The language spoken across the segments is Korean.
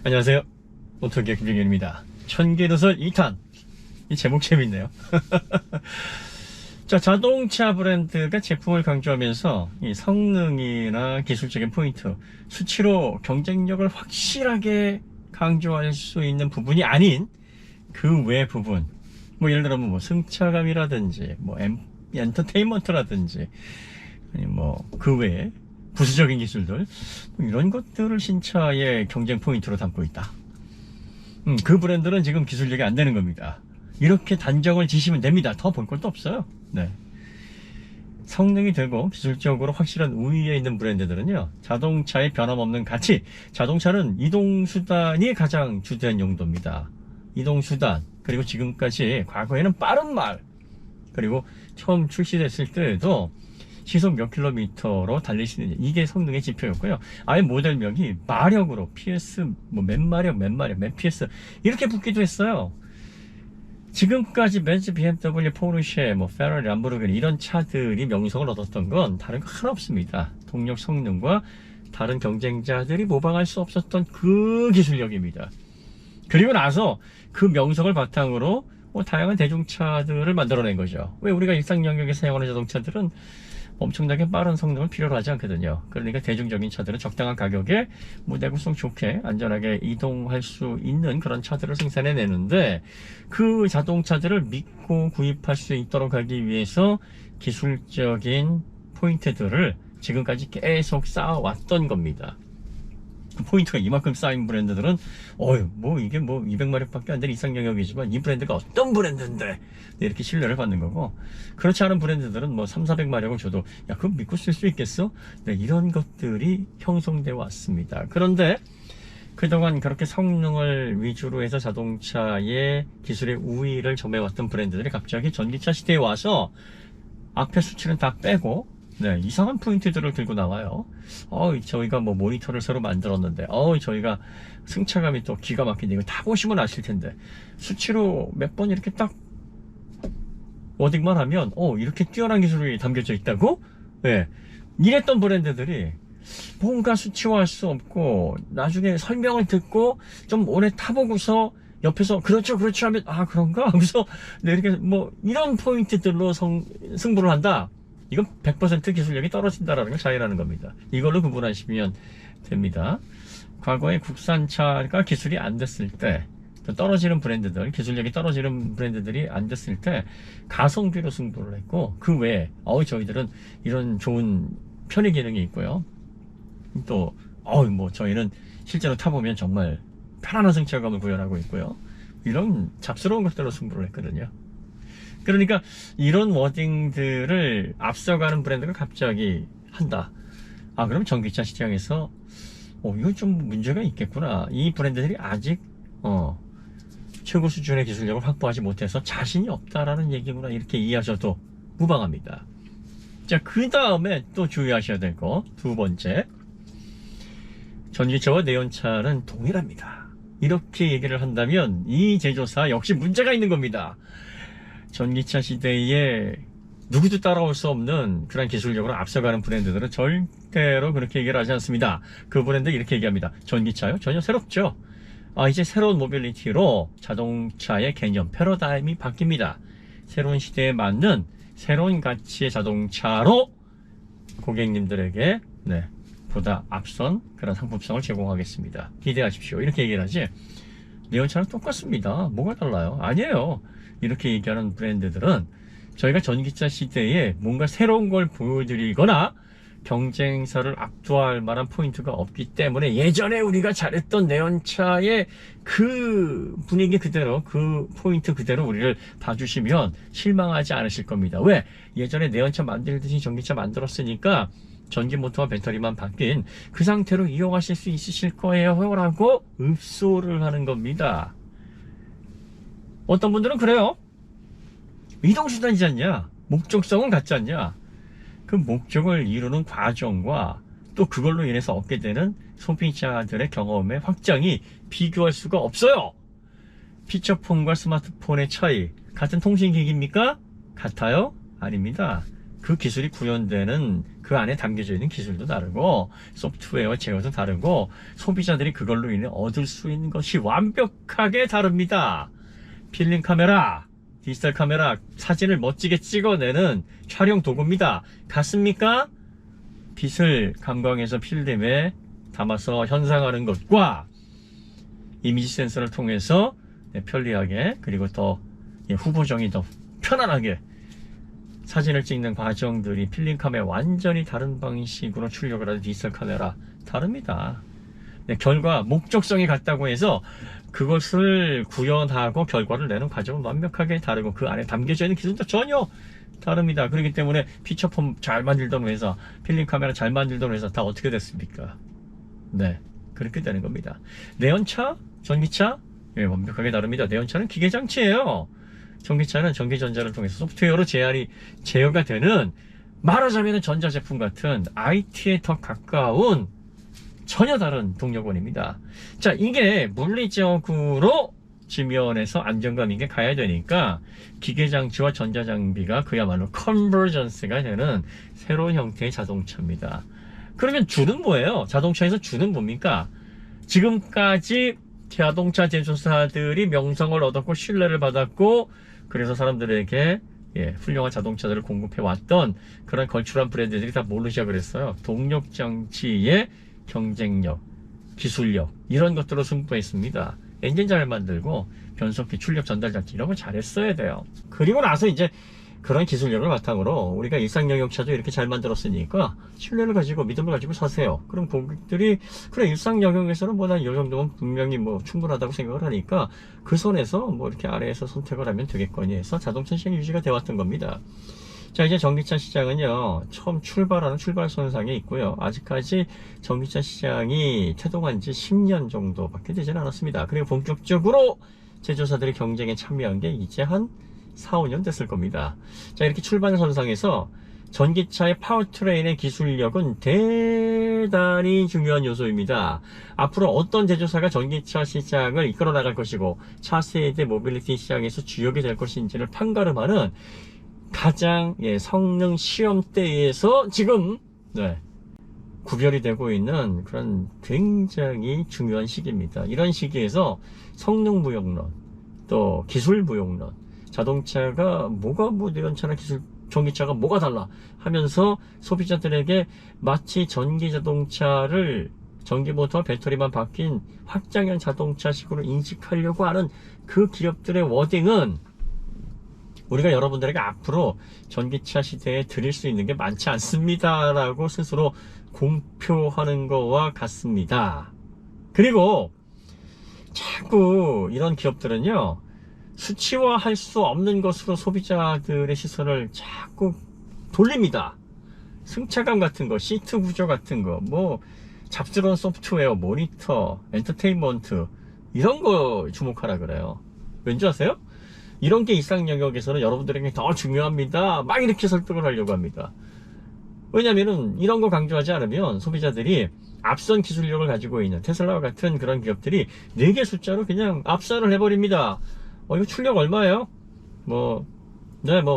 안녕하세요. 오토기의 김정현입니다. 천계도설 2탄. 이 제목 재밌네요. 자, 자동차 브랜드가 제품을 강조하면서 이 성능이나 기술적인 포인트, 수치로 경쟁력을 확실하게 강조할 수 있는 부분이 아닌 그 외 부분. 뭐 예를 들면 뭐 승차감이라든지 뭐 엔터테인먼트라든지 아니 뭐 그 외에 부수적인 기술들, 뭐 이런 것들을 신차의 경쟁 포인트로 담고 있다. 그 브랜드는 지금 기술력이 안 되는 겁니다. 이렇게 단정을 지시면 됩니다. 더 볼 것도 없어요. 네. 성능이 되고 기술적으로 확실한 우위에 있는 브랜드들은요, 자동차의 변함없는 가치. 자동차는 이동수단이 가장 주된 용도입니다. 이동수단, 그리고 지금까지 과거에는 빠른 말, 그리고 처음 출시됐을 때에도 시속 몇 킬로미터로 달릴 수 있는, 이게 성능의 지표였고요. 아예 모델명이 마력으로 PS 몇 마력 몇 PS 이렇게 붙기도 했어요. 지금까지 벤츠, BMW, 포르쉐, 페라리, 람보르기니 이런 차들이 명성을 얻었던 건 다른 거 하나 없습니다. 동력 성능과 다른 경쟁자들이 모방할 수 없었던 그 기술력입니다. 그리고 나서 그 명성을 바탕으로 다양한 대중차들을 만들어낸 거죠. 왜 우리가 일상 영역에 사용하는 자동차들은 엄청나게 빠른 성능을 필요로 하지 않거든요. 그러니까 대중적인 차들은 적당한 가격에 내구성 좋게 안전하게 이동할 수 있는 그런 차들을 생산해내는데, 그 자동차들을 믿고 구입할 수 있도록 하기 위해서 기술적인 포인트들을 지금까지 계속 쌓아왔던 겁니다. 포인트가 이만큼 쌓인 브랜드들은 이게 200마력밖에 안 되는 이상 영역이지만 이 브랜드가 어떤 브랜드인데 이렇게 신뢰를 받는 거고, 그렇지 않은 브랜드들은 3, 400마력을 줘도 그거 믿고 쓸 수 있겠어? 네, 이런 것들이 형성되어 왔습니다. 그런데 그동안 그렇게 성능을 위주로 해서 자동차의 기술의 우위를 점해왔던 브랜드들이 갑자기 전기차 시대에 와서 앞에 수치는 다 빼고 이상한 포인트들을 들고 나와요. 저희가 모니터를 새로 만들었는데, 저희가 승차감이 또 기가 막힌데, 이거 다 보시면 아실 텐데, 수치로 몇 번 이렇게 딱 워딩만 하면, 이렇게 뛰어난 기술이 담겨져 있다고? 네. 이랬던 브랜드들이 뭔가 수치화할 수 없고, 나중에 설명을 듣고, 좀 오래 타보고서, 옆에서, 그렇죠 하면, 그런가? 하고서, 이렇게 이런 포인트들로 승부를 한다. 이건 100% 기술력이 떨어진다라는 걸 자인하는 겁니다. 이걸로 구분하시면 됩니다. 과거에 국산차가 기술이 안 됐을 때, 떨어지는 브랜드들, 기술력이 떨어지는 브랜드들이 안 됐을 때 가성비로 승부를 했고, 그 외에 저희들은 이런 좋은 편의 기능이 있고요. 또 저희는 실제로 타보면 정말 편안한 승차감을 구현하고 있고요. 이런 잡스러운 것들로 승부를 했거든요. 그러니까 이런 워딩들을 앞서가는 브랜드가 갑자기 한다. 그럼 전기차 시장에서 이거 좀 문제가 있겠구나. 이 브랜드들이 아직 최고 수준의 기술력을 확보하지 못해서 자신이 없다라는 얘기구나, 이렇게 이해하셔도 무방합니다. 자, 그 다음에 또 주의하셔야 될 거, 두 번째, 전기차와 내연차는 동일합니다. 이렇게 얘기를 한다면 이 제조사 역시 문제가 있는 겁니다. 전기차 시대에 누구도 따라올 수 없는 그런 기술력으로 앞서가는 브랜드들은 절대로 그렇게 얘기를 하지 않습니다. 그 브랜드 이렇게 얘기합니다. 전기차요? 전혀 새롭죠. 이제 새로운 모빌리티로 자동차의 개념, 패러다임이 바뀝니다. 새로운 시대에 맞는 새로운 가치의 자동차로 고객님들에게 보다 앞선 그런 상품성을 제공하겠습니다. 기대하십시오. 이렇게 얘기를 하지, 내연차는 똑같습니다. 뭐가 달라요? 아니에요. 이렇게 얘기하는 브랜드들은 저희가 전기차 시대에 뭔가 새로운 걸 보여드리거나 경쟁사를 압도할 만한 포인트가 없기 때문에, 예전에 우리가 잘했던 내연차의 그 분위기 그대로, 그 포인트 그대로 우리를 봐주시면 실망하지 않으실 겁니다. 왜? 예전에 내연차 만들듯이 전기차 만들었으니까 전기 모터와 배터리만 바뀐 그 상태로 이용하실 수 있으실 거예요 라고 읍소를 하는 겁니다. 어떤 분들은 그래요. 이동수단이지 않냐? 목적성은 같지 않냐? 그 목적을 이루는 과정과 또 그걸로 인해서 얻게 되는 소비자들의 경험의 확장이 비교할 수가 없어요. 피처폰과 스마트폰의 차이, 같은 통신기기입니까? 같아요? 아닙니다. 그 기술이 구현되는 그 안에 담겨져 있는 기술도 다르고 소프트웨어 제어도 다르고 소비자들이 그걸로 인해 얻을 수 있는 것이 완벽하게 다릅니다. 필름 카메라, 디지털 카메라, 사진을 멋지게 찍어내는 촬영 도구입니다. 같습니까? 빛을 감광해서 필름에 담아서 현상하는 것과 이미지 센서를 통해서 편리하게 그리고 더 후보정이 더 편안하게 사진을 찍는 과정들이 필름 카메라 완전히 다른 방식으로 출력을 하는 디지털 카메라 다릅니다. 결과 목적성이 같다고 해서 그것을 구현하고 결과를 내는 과정은 완벽하게 다르고 그 안에 담겨져 있는 기술도 전혀 다릅니다. 그렇기 때문에 피처폰 잘 만들던 회사, 필름 카메라 잘 만들던 회사 다 어떻게 됐습니까? 네, 그렇게 되는 겁니다. 내연차, 전기차 완벽하게 다릅니다. 내연차는 기계장치예요. 전기차는 전기전자를 통해서 소프트웨어로 제어가 되는, 말하자면 전자제품 같은 IT에 더 가까운 전혀 다른 동력원입니다. 자, 이게 물리적으로 지면에서 안정감 있게 가야 되니까 기계장치와 전자장비가 그야말로 컨버전스가 되는 새로운 형태의 자동차입니다. 그러면 주는 뭐예요? 자동차에서 주는 뭡니까? 지금까지 자동차 제조사들이 명성을 얻었고 신뢰를 받았고 그래서 사람들에게 훌륭한 자동차들을 공급해 왔던 그런 걸출한 브랜드들이 다 뭘로 시작을 했어요? 동력장치의 경쟁력, 기술력 이런 것들로 승부했습니다. 엔진 잘 만들고 변속기, 출력 전달장치 이런 걸 잘했어야 돼요. 그리고 나서 이제 그런 기술력을 바탕으로 우리가 일상 영역차도 이렇게 잘 만들었으니까 신뢰를 가지고 믿음을 가지고 사세요. 그럼 고객들이 그래 일상 영역에서는 뭐 난 이 정도면 분명히 뭐 충분하다고 생각을 하니까 그 선에서 뭐 이렇게 아래에서 선택을 하면 되겠거니 해서 자동차 시장 유지가 되어 왔던 겁니다. 자, 이제 전기차 시장은요, 처음 출발하는 출발선상에 있고요. 아직까지 전기차 시장이 태동한 지 10년 정도밖에 되지는 않았습니다. 그리고 본격적으로 제조사들이 경쟁에 참여한 게 이제 한 4, 5년 됐을 겁니다. 자, 이렇게 출발선상에서 전기차의 파워트레인의 기술력은 대단히 중요한 요소입니다. 앞으로 어떤 제조사가 전기차 시장을 이끌어 나갈 것이고 차세대 모빌리티 시장에서 주역이 될 것인지를 판가름하는 가장 성능 시험대에서 지금 구별이 되고 있는 그런 굉장히 중요한 시기입니다. 이런 시기에서 성능 무용론, 또 기술 무용론, 자동차가 뭐가 내연차나 전기차가 뭐가 달라 하면서 소비자들에게 마치 전기 자동차를 전기모터와 배터리만 바뀐 확장형 자동차식으로 인식하려고 하는 그 기업들의 워딩은 우리가 여러분들에게 앞으로 전기차 시대에 드릴 수 있는 게 많지 않습니다 라고 스스로 공표하는 거와 같습니다. 그리고 자꾸 이런 기업들은요, 수치화할 수 없는 것으로 소비자들의 시선을 자꾸 돌립니다. 승차감 같은 거, 시트 구조 같은 거, 뭐 잡스러운 소프트웨어, 모니터, 엔터테인먼트 이런 거 주목하라 그래요. 왠지 아세요? 이런 게 일상 영역에서는 여러분들에게 더 중요합니다. 막 이렇게 설득을 하려고 합니다. 왜냐면은 이런 거 강조하지 않으면 소비자들이 앞선 기술력을 가지고 있는 테슬라와 같은 그런 기업들이 4개 숫자로 그냥 압살을 해버립니다. 이거 출력 얼마예요? 뭐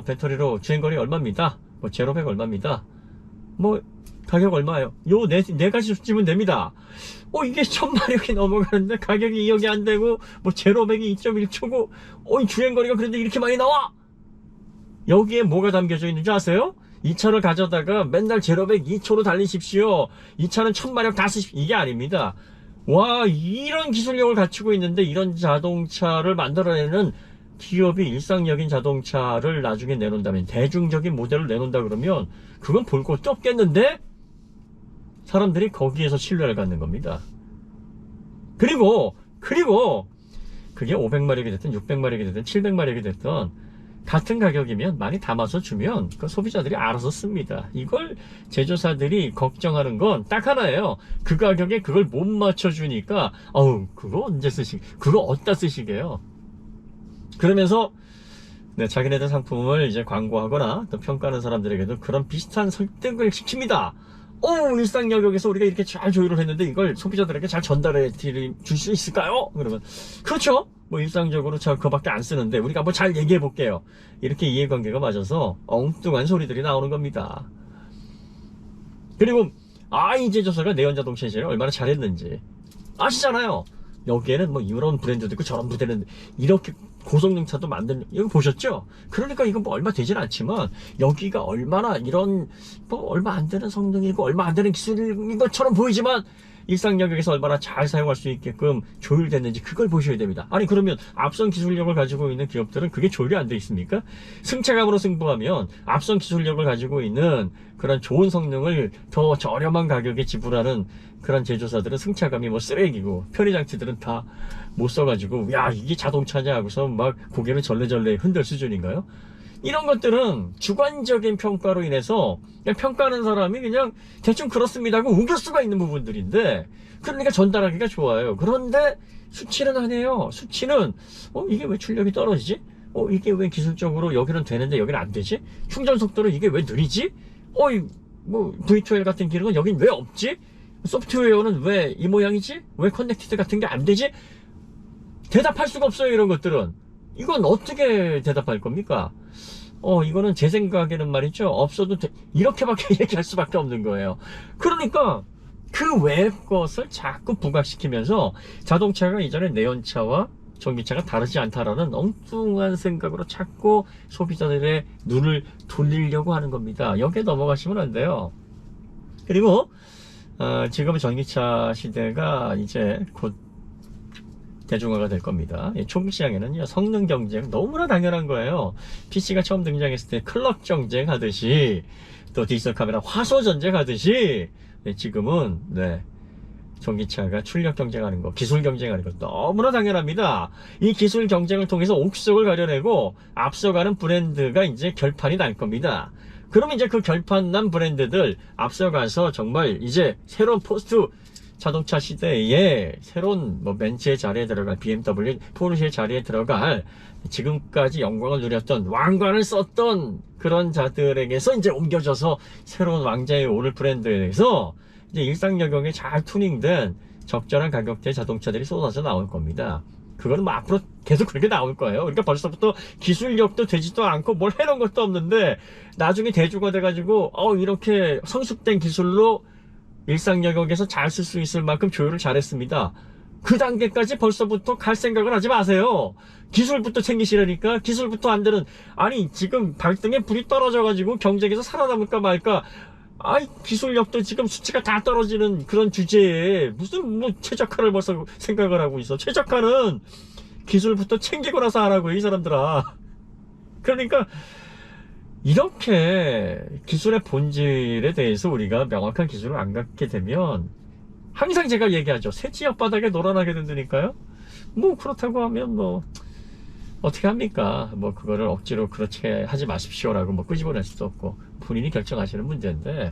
배터리로 주행거리 얼마입니다. 뭐 제로백 얼마입니다. 뭐 가격 얼마예요? 요 네 가지 숫자면 됩니다. 이게 1000마력이 넘어가는데 가격이 2억이 안 되고 뭐 제로백이 2.1초고 이 주행거리가 그런데 이렇게 많이 나와? 여기에 뭐가 담겨져 있는지 아세요? 이 차를 가져다가 맨날 제로백 2초로 달리십시오. 이 차는 1000마력 다 쓰십시오. 이게 아닙니다. 와, 이런 기술력을 갖추고 있는데 이런 자동차를 만들어내는 기업이 일상적인 자동차를 나중에 내놓는다면, 대중적인 모델을 내놓는다 그러면 그건 볼 것도 없겠는데? 사람들이 거기에서 신뢰를 갖는 겁니다. 그리고 그게 500마력이 됐든 600마력이 됐든 700마력이 됐든 같은 가격이면 많이 담아서 주면 그 소비자들이 알아서 씁니다. 이걸 제조사들이 걱정하는 건 딱 하나예요. 그 가격에 그걸 못 맞춰주니까 그거 언제 그거 어디다 쓰시게요? 그러면서 자기네들 상품을 이제 광고하거나 또 평가하는 사람들에게도 그런 비슷한 설득을 시킵니다. 일상 영역에서 우리가 이렇게 잘 조율을 했는데 이걸 소비자들에게 잘 전달해 줄 수 있을까요? 그러면 그렇죠. 뭐 일상적으로 그거밖에 안 쓰는데 우리가 뭐 잘 얘기해 볼게요. 이렇게 이해관계가 맞아서 엉뚱한 소리들이 나오는 겁니다. 그리고 이 제조사가 내연자동차 시절에 얼마나 잘했는지 아시잖아요. 여기에는 뭐 이런 브랜드도 있고 저런 브랜드도 이렇게 고성능 차도 만드는, 이거 보셨죠? 그러니까 이건 뭐 얼마 되진 않지만 여기가 얼마나 이런 뭐 얼마 안 되는 성능이고 얼마 안 되는 기술인 것처럼 보이지만 일상 영역에서 얼마나 잘 사용할 수 있게끔 조율됐는지 그걸 보셔야 됩니다. 아니 그러면 앞선 기술력을 가지고 있는 기업들은 그게 조율이 안 돼 있습니까? 승차감으로 승부하면 앞선 기술력을 가지고 있는 그런 좋은 성능을 더 저렴한 가격에 지불하는 그런 제조사들은 승차감이 뭐 쓰레기고 편의장치들은 다 못 써가지고 야 이게 자동차냐 하고서 막 고개를 절레절레 흔들 수준인가요? 이런 것들은 주관적인 평가로 인해서 그냥 평가하는 사람이 그냥 대충 그렇습니다 하고 우길 수가 있는 부분들인데, 그러니까 전달하기가 좋아요. 그런데 수치는 아니에요. 수치는 이게 왜 출력이 떨어지지? 이게 왜 기술적으로 여기는 되는데 여기는 안 되지? 충전 속도는 이게 왜 느리지? 뭐 V2L 같은 기능은 여긴 왜 없지? 소프트웨어는 왜 이 모양이지? 왜 커넥티드 같은 게 안 되지? 대답할 수가 없어요. 이런 것들은 이건 어떻게 대답할 겁니까? 이거는 제 생각에는 말이죠, 없어도 이렇게밖에 얘기할 수밖에 없는 거예요. 그러니까 그 외의 것을 자꾸 부각시키면서 자동차가 이전에 내연차와 전기차가 다르지 않다라는 엉뚱한 생각으로 자꾸 소비자들의 눈을 돌리려고 하는 겁니다. 여기에 넘어가시면 안 돼요. 그리고 지금의 전기차 시대가 이제 곧 대중화가 될 겁니다. 초기 시장에는요, 성능 경쟁 너무나 당연한 거예요. PC가 처음 등장했을 때 클럭 경쟁 하듯이, 또 디지털 카메라 화소 전쟁 하듯이, 지금은 전기차가 출력 경쟁하는 거, 기술 경쟁하는 거 너무나 당연합니다. 이 기술 경쟁을 통해서 옥석을 가려내고 앞서가는 브랜드가 이제 결판이 날 겁니다. 그러면 이제 그 결판 난 브랜드들 앞서가서 정말 이제 새로운 포스트 자동차 시대에 새로운 벤츠의 자리에 들어갈, BMW, 포르쉐의 자리에 들어갈, 지금까지 영광을 누렸던, 왕관을 썼던 그런 자들에게서 이제 옮겨져서 새로운 왕자에 오를 브랜드에서 이제 일상 여경에 잘 투닝된 적절한 가격대의 자동차들이 쏟아져 나올 겁니다. 그거는 뭐 앞으로 계속 그렇게 나올 거예요. 그러니까 벌써부터 기술력도 되지도 않고 뭘 해놓은 것도 없는데 나중에 대중화돼가지고 이렇게 성숙된 기술로 일상 영역에서 잘 쓸 수 있을 만큼 조율을 잘했습니다. 그 단계까지 벌써부터 갈 생각을 하지 마세요. 기술부터 챙기시라니까. 기술부터 안 되는, 아니 지금 발등에 불이 떨어져가지고 경쟁에서 살아남을까 말까, 기술력도 지금 수치가 다 떨어지는 그런 주제에 무슨 최적화를 벌써 생각을 하고 있어. 최적화는 기술부터 챙기고 나서 하라고요, 이 사람들아. 그러니까 이렇게 기술의 본질에 대해서 우리가 명확한 기술을 안 갖게 되면, 항상 제가 얘기하죠, 새지역 바닥에 놀아나게 된다니까요. 그렇다고 하면 어떻게 합니까? 그거를 억지로 그렇게 하지 마십시오라고 끄집어낼 수도 없고 본인이 결정하시는 문제인데,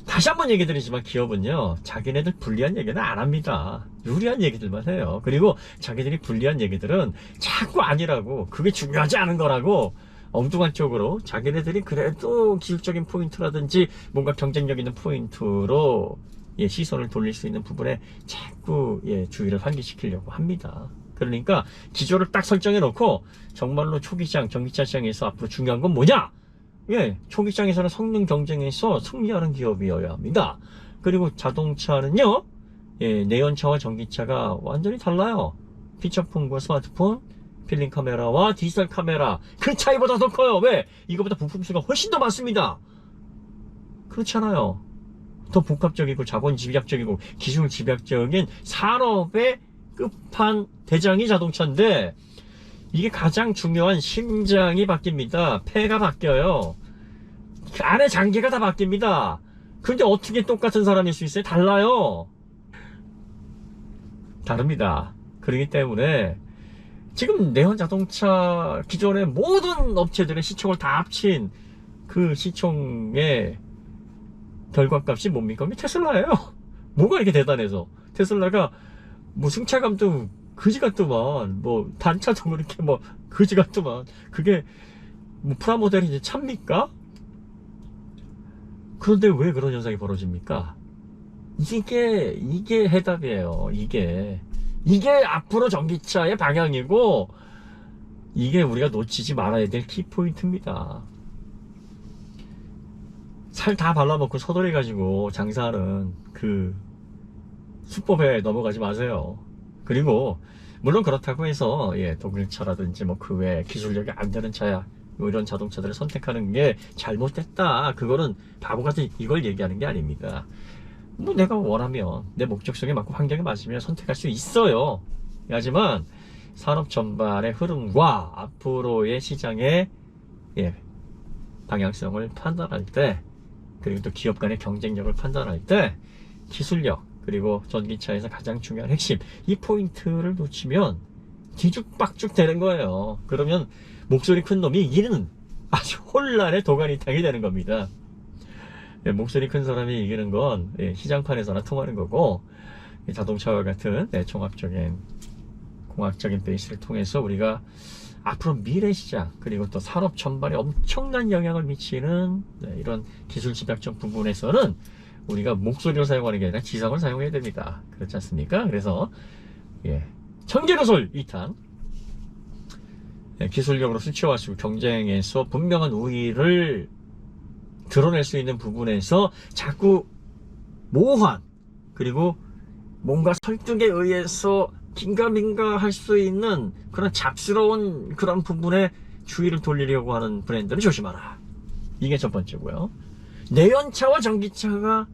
다시 한번 얘기 드리지만 기업은요, 자기네들 불리한 얘기는 안 합니다. 유리한 얘기들만 해요. 그리고 자기들이 불리한 얘기들은 자꾸 아니라고, 그게 중요하지 않은 거라고 엉뚱한 쪽으로 자기네들이 그래도 기술적인 포인트라든지 뭔가 경쟁력 있는 포인트로 시선을 돌릴 수 있는 부분에 자꾸 주의를 환기시키려고 합니다. 그러니까 기조를 딱 설정해 놓고 정말로 초기시장, 전기차 시장에서 앞으로 중요한 건 뭐냐? 초기시장에서는 성능 경쟁에서 승리하는 기업이어야 합니다. 그리고 자동차는요, 내연차와 전기차가 완전히 달라요. 피처폰과 스마트폰, 필름 카메라와 디지털 카메라, 그 차이보다 더 커요. 왜? 이거보다 부품 수가 훨씬 더 많습니다. 그렇잖아요. 더 복합적이고 자본 집약적이고 기술 집약적인 산업의 끝판 대장이 자동차인데, 이게 가장 중요한 심장이 바뀝니다. 폐가 바뀌어요. 안에 장기가 다 바뀝니다. 근데 어떻게 똑같은 사람일 수 있어요? 달라요. 다릅니다. 그렇기 때문에 지금 내연 자동차 기존의 모든 업체들의 시총을 다 합친 그 시총의 결과값이 뭡니까? 테슬라예요. 뭐가 이렇게 대단해서. 테슬라가 승차감도 그지 같더만, 단차도 그렇게 그지 같더만, 그게 프라모델이 이제 찹니까? 그런데 왜 그런 현상이 벌어집니까? 이게 해답이에요. 이게 앞으로 전기차의 방향이고, 이게 우리가 놓치지 말아야 될 키포인트입니다. 살 다 발라먹고 서둘러 가지고 장사하는 그 수법에 넘어가지 마세요. 그리고 물론 그렇다고 해서 독일차라든지 뭐 그 외 기술력이 안 되는 차야 뭐 이런 자동차들을 선택하는 게 잘못됐다, 그거는 바보 같은 이걸 얘기하는 게 아닙니다. 뭐 내가 원하면 내 목적성에 맞고 환경에 맞으면 선택할 수 있어요. 하지만 산업 전반의 흐름과 앞으로의 시장의 방향성을 판단할 때, 그리고 또 기업 간의 경쟁력을 판단할 때 기술력, 그리고 전기차에서 가장 중요한 핵심, 이 포인트를 놓치면 뒤죽박죽 되는 거예요. 그러면 목소리 큰 놈이 이기는 아주 혼란의 도가니탕이 되는 겁니다. 목소리 큰 사람이 이기는 건 시장판에서나 통하는 거고, 자동차와 같은 종합적인 공학적인 베이스를 통해서 우리가 앞으로 미래 시장, 그리고 또 산업 전반에 엄청난 영향을 미치는 이런 기술 집약적 부분에서는 우리가 목소리를 사용하는 게 아니라 지성을 사용해야 됩니다. 그렇지 않습니까? 그래서 천개로솔 2탄 기술력으로 수치화하시고 경쟁에서 분명한 우위를 드러낼 수 있는 부분에서 자꾸 모호한, 그리고 뭔가 설득에 의해서 긴가민가 할 수 있는 그런 잡스러운 그런 부분에 주의를 돌리려고 하는 브랜드는 조심하라. 이게 첫 번째고요. 내연차와 전기차가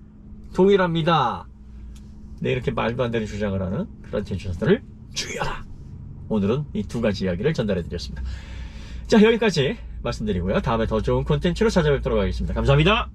동일합니다. 이렇게 말도 안 되는 주장을 하는 그런 제조사들을 주의하라. 오늘은 이 두 가지 이야기를 전달해 드렸습니다. 자, 여기까지 말씀드리고요. 다음에 더 좋은 콘텐츠로 찾아뵙도록 하겠습니다. 감사합니다.